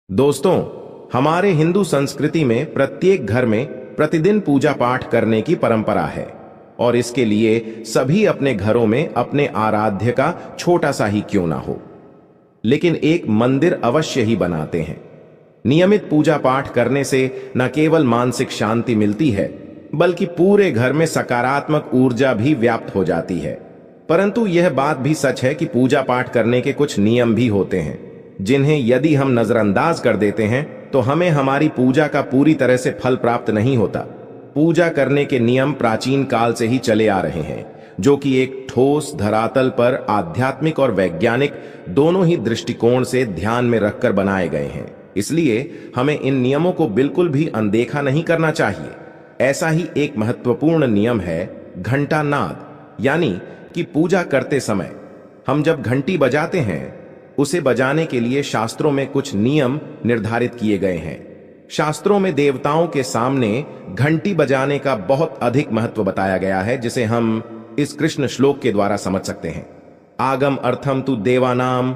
दोस्तों, हमारे हिंदू संस्कृति में प्रत्येक घर में प्रतिदिन पूजा पाठ करने की परंपरा है और इसके लिए सभी अपने घरों में अपने आराध्य का छोटा सा ही क्यों ना हो, लेकिन एक मंदिर अवश्य ही बनाते हैं। नियमित पूजा पाठ करने से न केवल मानसिक शांति मिलती है, बल्कि पूरे घर में सकारात्मक ऊर्जा भी व्याप्त हो जाती है। परंतु यह बात भी सच है कि पूजा पाठ करने के कुछ नियम भी होते हैं, जिन्हें यदि हम नजरअंदाज कर देते हैं तो हमें हमारी पूजा का पूरी तरह से फल प्राप्त नहीं होता। पूजा करने के नियम प्राचीन काल से ही चले आ रहे हैं, जो कि एक ठोस धरातल पर आध्यात्मिक और वैज्ञानिक दोनों ही दृष्टिकोण से ध्यान में रखकर बनाए गए हैं। इसलिए हमें इन नियमों को बिल्कुल भी अनदेखा नहीं करना चाहिए। ऐसा ही एक महत्वपूर्ण नियम है घंटा नाद, यानी कि पूजा करते समय हम जब घंटी बजाते हैं, उसे बजाने के लिए शास्त्रों में कुछ नियम निर्धारित किए गए हैं। शास्त्रों में देवताओं के सामने घंटी बजाने का बहुत अधिक महत्व बताया गया है, जिसे हम इस कृष्ण श्लोक के द्वारा समझ सकते हैं। आगम अर्थम तु देवानाम,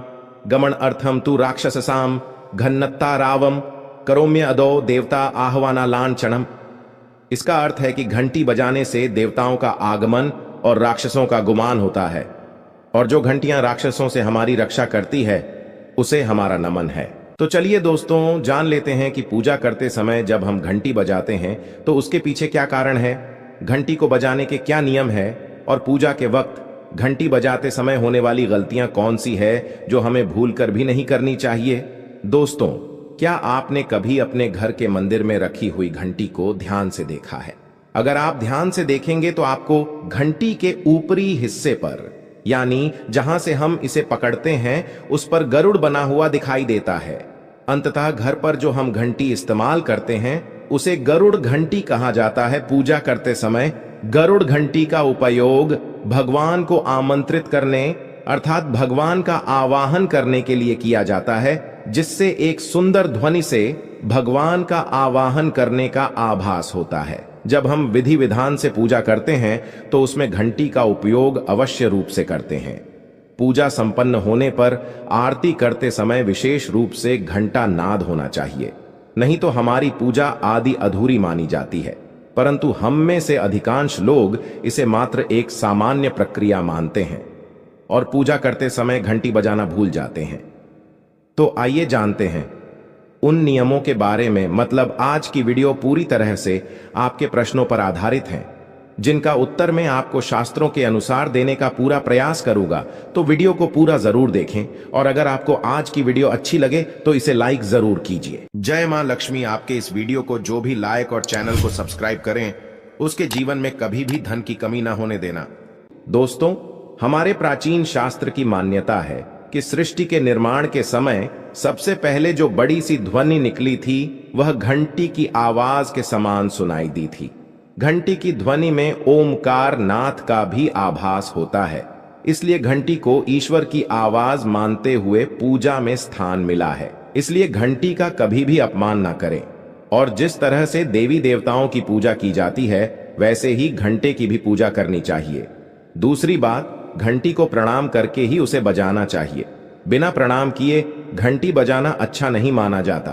गमन अर्थम तु राक्षससाम, घन्नत्ता रावम, करोम्य अदो देवता आह्वाना लांछनम। इसका अर्थ है कि घंटी बजाने से देवताओं का आगमन और राक्षसों का गुमान होता है, और जो घंटियां राक्षसों से हमारी रक्षा करती है उसे हमारा नमन है। तो चलिए दोस्तों, जान लेते हैं कि पूजा करते समय जब हम घंटी बजाते हैं तो उसके पीछे क्या कारण है, घंटी को बजाने के क्या नियम है, और पूजा के वक्त घंटी बजाते समय होने वाली गलतियां कौन सी है जो हमें भूलकर भी नहीं करनी चाहिए। दोस्तों, क्या आपने कभी अपने घर के मंदिर में रखी हुई घंटी को ध्यान से देखा है? अगर आप ध्यान से देखेंगे तो आपको घंटी के ऊपरी हिस्से पर, यानी जहां से हम इसे पकड़ते हैं, उस पर गरुड़ बना हुआ दिखाई देता है। अंततः घर पर जो हम घंटी इस्तेमाल करते हैं उसे गरुड़ घंटी कहा जाता है। पूजा करते समय गरुड़ घंटी का उपयोग भगवान को आमंत्रित करने, अर्थात भगवान का आवाहन करने के लिए किया जाता है, जिससे एक सुंदर ध्वनि से भगवान का आवाहन करने का आभास होता है। जब हम विधि विधान से पूजा करते हैं तो उसमें घंटी का उपयोग अवश्य रूप से करते हैं। पूजा संपन्न होने पर आरती करते समय विशेष रूप से घंटा नाद होना चाहिए, नहीं तो हमारी पूजा आदि अधूरी मानी जाती है। परंतु हम में से अधिकांश लोग इसे मात्र एक सामान्य प्रक्रिया मानते हैं और पूजा करते समय घंटी बजाना भूल जाते हैं। तो आइए जानते हैं उन नियमों के बारे में। मतलब आज की वीडियो पूरी तरह से आपके प्रश्नों पर आधारित है, जिनका उत्तर मैं आपको शास्त्रों के अनुसार देने का पूरा प्रयास करूंगा। तो वीडियो को पूरा जरूर देखें, और अगर आपको आज की वीडियो अच्छी लगे तो इसे लाइक जरूर कीजिए। जय मां लक्ष्मी आपके इस वीडियो को जो भी लाइक और चैनल को सब्सक्राइब करें, उसके जीवन में कभी भी धन की कमी ना होने देना। दोस्तों, हमारे प्राचीन शास्त्र की मान्यता है कि सृष्टि के निर्माण के समय सबसे पहले जो बड़ी सी ध्वनि निकली थी वह घंटी की आवाज के समान सुनाई दी थी। घंटी की ध्वनि में ओमकार नाथ का भी आभास होता है, इसलिए घंटी को ईश्वर की आवाज मानते हुए पूजा में स्थान मिला है। इसलिए घंटी का कभी भी अपमान ना करें, और जिस तरह से देवी देवताओं की पूजा की जाती है वैसे ही घंटे की भी पूजा करनी चाहिए। दूसरी बात, घंटी को प्रणाम करके ही उसे बजाना चाहिए। बिना प्रणाम किए घंटी बजाना अच्छा नहीं माना जाता।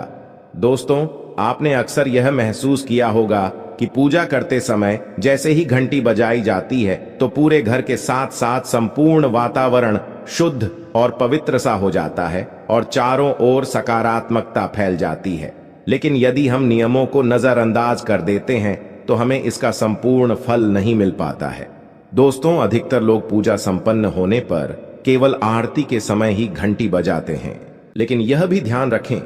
दोस्तों, आपने अक्सर यह महसूस किया होगा कि पूजा करते समय जैसे ही घंटी बजाई जाती है तो पूरे घर के साथ साथ संपूर्ण वातावरण शुद्ध और पवित्र सा हो जाता है और चारों ओर सकारात्मकता फैल जाती है। लेकिन यदि हम नियमों को नजरअंदाज कर देते हैं तो हमें इसका संपूर्ण फल नहीं मिल पाता है। दोस्तों, अधिकतर लोग पूजा संपन्न होने पर केवल आरती के समय ही घंटी बजाते हैं, लेकिन यह भी ध्यान रखें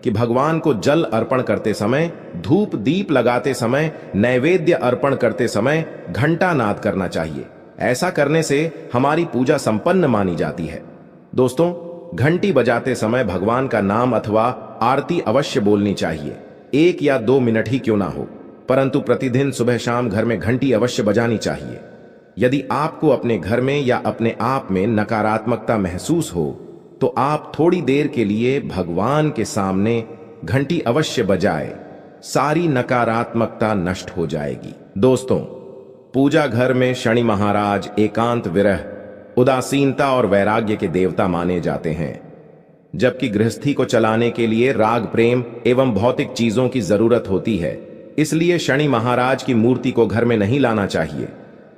कि भगवान को जल अर्पण करते समय, धूप दीप लगाते समय, नैवेद्य अर्पण करते समय घंटा नाद करना चाहिए। ऐसा करने से हमारी पूजा संपन्न मानी जाती है। दोस्तों, घंटी बजाते समय भगवान का नाम अथवा आरती अवश्य बोलनी चाहिए। 1 या 2 मिनट ही क्यों ना हो, परंतु प्रतिदिन सुबह शाम घर में घंटी अवश्य बजानी चाहिए। यदि आपको अपने घर में या अपने आप में नकारात्मकता महसूस हो तो आप थोड़ी देर के लिए भगवान के सामने घंटी अवश्य बजाएं, सारी नकारात्मकता नष्ट हो जाएगी। दोस्तों, पूजा घर में शनि महाराज एकांत विरह, उदासीनता और वैराग्य के देवता माने जाते हैं। जबकि गृहस्थी को चलाने के लिए राग, प्रेम एवं भौतिक चीजों की जरूरत होती है। इसलिए शनि महाराज की मूर्ति को घर में नहीं लाना चाहिए।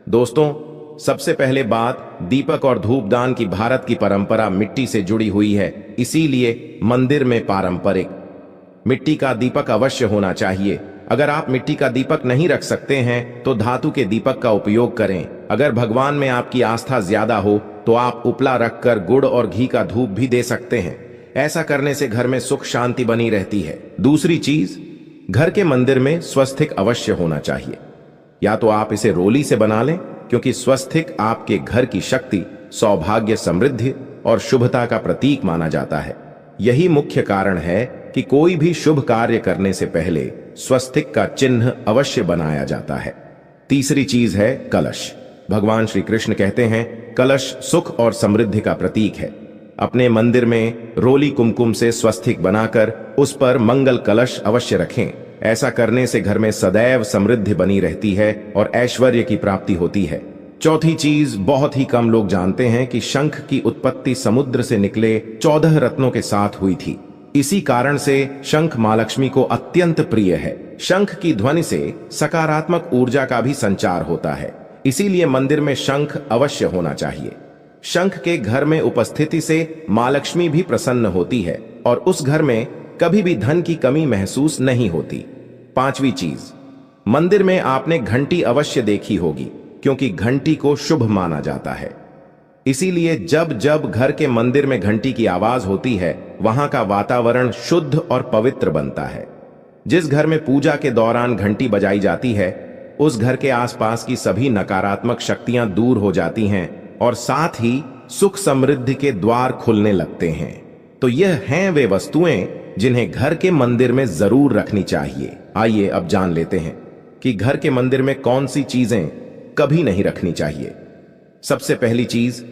दोस्तों, सबसे पहले बात, दीपक और धूपदान की भारत की परंपरा मिट्टी से जुड़ी हुई है। इसीलिए मंदिर में पारंपरिक मिट्टी का दीपक अवश्य होना चाहिए। अगर आप मिट्टी का दीपक नहीं रख सकते हैं तो धातु के दीपक का उपयोग करें। अगर भगवान में आपकी आस्था ज्यादा हो तो आप उपला रखकर गुड़ और घी का धूप भी दे सकते हैं। ऐसा करने से घर में सुख शांति बनी रहती है। दूसरी चीज, घर के मंदिर में स्वस्तिक अवश्य होना चाहिए। या तो आप इसे रोली से बना लें, क्योंकि स्वस्तिक आपके घर की शक्ति, सौभाग्य, समृद्धि और शुभता का प्रतीक माना जाता है। यही मुख्य कारण है कि कोई भी शुभ कार्य करने से पहले स्वस्तिक का चिन्ह अवश्य बनाया जाता है। तीसरी चीज है कलश। भगवान श्री कृष्ण कहते हैं, कलश सुख और समृद्धि का प्रतीक है। अपने मंदिर में रोली कुमकुम से स्वस्तिक बनाकर उस पर मंगल कलश अवश्य रखें। ऐसा करने से घर में सदैव समृद्धि बनी रहती है और ऐश्वर्य की प्राप्ति होती है। चौथी चीज, बहुत ही कम लोग जानते हैं कि शंख की उत्पत्ति समुद्र से निकले 14 रत्नों के साथ हुई थी। इसी कारण से शंख मां लक्ष्मी को अत्यंत प्रिय है। शंख की ध्वनि से सकारात्मक ऊर्जा का भी संचार होता है। इसीलिए मंदिर में शंख अवश्य होना चाहिए। शंख के घर में उपस्थिति से मां लक्ष्मी भी प्रसन्न होती है और उस घर में कभी भी धन की कमी महसूस नहीं होती। पांचवी चीज, मंदिर में आपने घंटी अवश्य देखी होगी, क्योंकि घंटी को शुभ माना जाता है। इसीलिए जब जब घर के मंदिर में घंटी की आवाज होती है, वहां का वातावरण शुद्ध और पवित्र बनता है। जिस घर में पूजा के दौरान घंटी बजाई जाती है, उस घर के आसपास की सभी नकारात्मक शक्तियां दूर हो जाती हैं और साथ ही सुख समृद्धि के द्वार खुलने लगते हैं। तो यह हैं वे वस्तुएं जिन्हें घर के मंदिर में जरूर रखनी चाहिए। आइए अब जान लेते हैं कि घर के मंदिर में कौन सी चीजें कभी नहीं रखनी चाहिए। सबसे पहली चीज,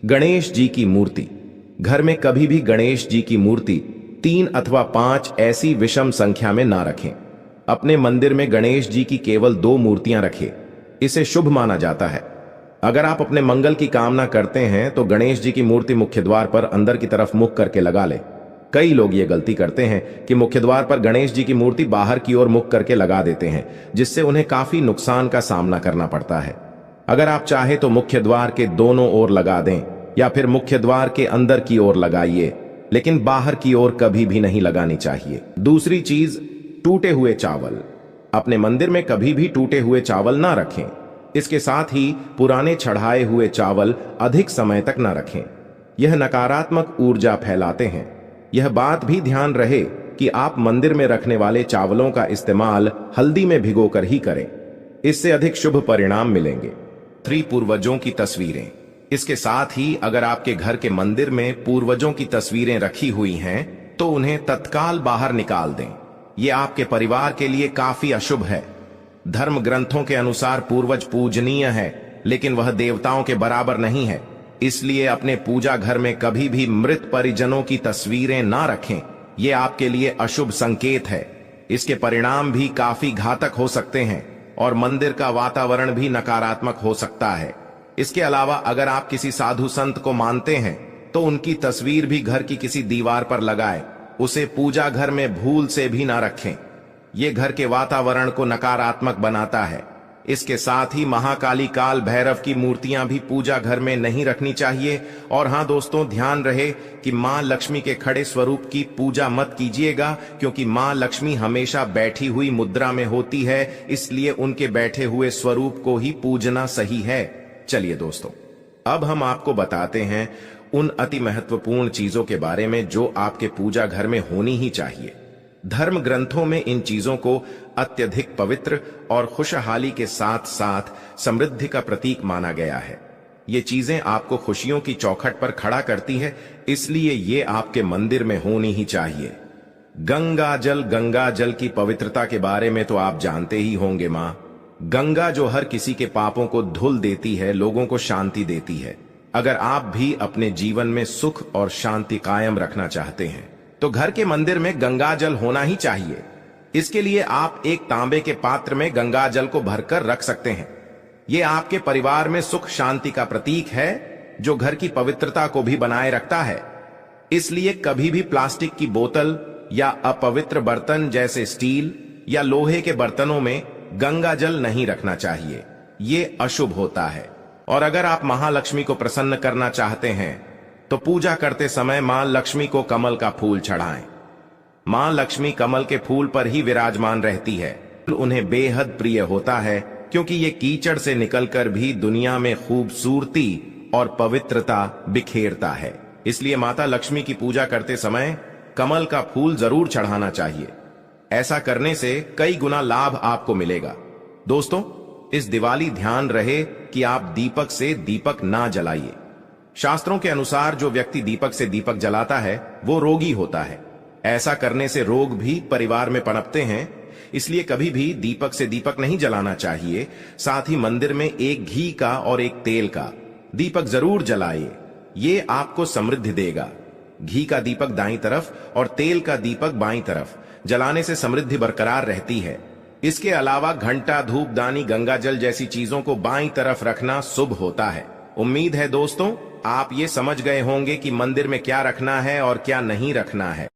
गणेश जी की मूर्ति। घर में कभी भी गणेश जी की मूर्ति 3 अथवा 5 ऐसी विषम संख्या में ना रखें। अपने मंदिर में गणेश जी की केवल 2 मूर्तियां रखें। इसे शुभ माना जाता है। अगर आप अपने मंगल की कामना करते हैं तो गणेश जी की मूर्ति मुख्य द्वार पर अंदर की तरफ मुख करके लगा ले। कई लोग ये गलती करते हैं कि मुख्य द्वार पर गणेश जी की मूर्ति बाहर की ओर मुख करके लगा देते हैं, जिससे उन्हें काफी नुकसान का सामना करना पड़ता है। अगर आप चाहे तो मुख्य द्वार के दोनों ओर लगा दें या फिर मुख्य द्वार के अंदर की ओर लगाइए, लेकिन बाहर की ओर कभी भी नहीं लगानी चाहिए। दूसरी चीज, टूटे हुए चावल। अपने मंदिर में कभी भी टूटे हुए चावल ना रखें। इसके साथ ही पुराने चढ़ाए हुए चावल अधिक समय तक ना रखें। यह नकारात्मक ऊर्जा फैलाते हैं। यह बात भी ध्यान रहे कि आप मंदिर में रखने वाले चावलों का इस्तेमाल हल्दी में भिगोकर ही करें। इससे अधिक शुभ परिणाम मिलेंगे। 3 पूर्वजों की तस्वीरें। इसके साथ ही अगर आपके घर के मंदिर में पूर्वजों की तस्वीरें रखी हुई हैं तो उन्हें तत्काल बाहर निकाल दें। यह आपके परिवार के लिए काफी अशुभ है। धर्म ग्रंथों के अनुसार पूर्वज पूजनीय है, लेकिन वह देवताओं के बराबर नहीं है। इसलिए अपने पूजा घर में कभी भी मृत परिजनों की तस्वीरें ना रखें। यह आपके लिए अशुभ संकेत है। इसके परिणाम भी काफी घातक हो सकते हैं और मंदिर का वातावरण भी नकारात्मक हो सकता है। इसके अलावा अगर आप किसी साधु संत को मानते हैं तो उनकी तस्वीर भी घर की किसी दीवार पर लगाएं। उसे पूजा घर में भूल से भी ना रखें। यह घर के वातावरण को नकारात्मक बनाता है। इसके साथ ही महाकाली, काल भैरव की मूर्तियां भी पूजा घर में नहीं रखनी चाहिए। और हां दोस्तों, ध्यान रहे कि मां लक्ष्मी के खड़े स्वरूप की पूजा मत कीजिएगा, क्योंकि मां लक्ष्मी हमेशा बैठी हुई मुद्रा में होती है। इसलिए उनके बैठे हुए स्वरूप को ही पूजना सही है। चलिए दोस्तों, अब हम आपको बताते हैं उन अति महत्वपूर्ण चीजों के बारे में जो आपके पूजा घर में होनी ही चाहिए। धर्म ग्रंथों में इन चीजों को अत्यधिक पवित्र और खुशहाली के साथ साथ समृद्धि का प्रतीक माना गया है। ये चीजें आपको खुशियों की चौखट पर खड़ा करती है, इसलिए ये आपके मंदिर में होनी ही चाहिए। गंगा जल की पवित्रता के बारे में तो आप जानते ही होंगे। मां गंगा जो हर किसी के पापों को धुल देती है, लोगों को शांति देती है। अगर आप भी अपने जीवन में सुख और शांति कायम रखना चाहते हैं तो घर के मंदिर में गंगा जल होना ही चाहिए। इसके लिए आप एक तांबे के पात्र में गंगा जल को भरकर रख सकते हैं। यह आपके परिवार में सुख शांति का प्रतीक है, जो घर की पवित्रता को भी बनाए रखता है। इसलिए कभी भी प्लास्टिक की बोतल या अपवित्र बर्तन जैसे स्टील या लोहे के बर्तनों में गंगा जल नहीं रखना चाहिए। ये अशुभ होता है। और अगर आप महालक्ष्मी को प्रसन्न करना चाहते हैं तो पूजा करते समय मां लक्ष्मी को कमल का फूल चढ़ाएं। मां लक्ष्मी कमल के फूल पर ही विराजमान रहती है। उन्हें बेहद प्रिय होता है क्योंकि ये कीचड़ से निकलकर भी दुनिया में खूबसूरती और पवित्रता बिखेरता है। इसलिए माता लक्ष्मी की पूजा करते समय कमल का फूल जरूर चढ़ाना चाहिए। ऐसा करने से कई गुना लाभ आपको मिलेगा। दोस्तों, इस दिवाली ध्यान रहे कि आप दीपक से दीपक ना जलाइए। शास्त्रों के अनुसार जो व्यक्ति दीपक से दीपक जलाता है वो रोगी होता है। ऐसा करने से रोग भी परिवार में पनपते हैं। इसलिए कभी भी दीपक से दीपक नहीं जलाना चाहिए। साथ ही मंदिर में एक घी का और एक तेल का दीपक जरूर जलाइए। ये आपको समृद्धि देगा। घी का दीपक दाईं तरफ और तेल का दीपक बाईं तरफ जलाने से समृद्धि बरकरार रहती है। इसके अलावा घंटा, धूपदानी, गंगाजल जैसी चीजों को बाईं तरफ रखना शुभ होता है। उम्मीद है दोस्तों आप ये समझ गए होंगे कि मंदिर में क्या रखना है और क्या नहीं रखना है।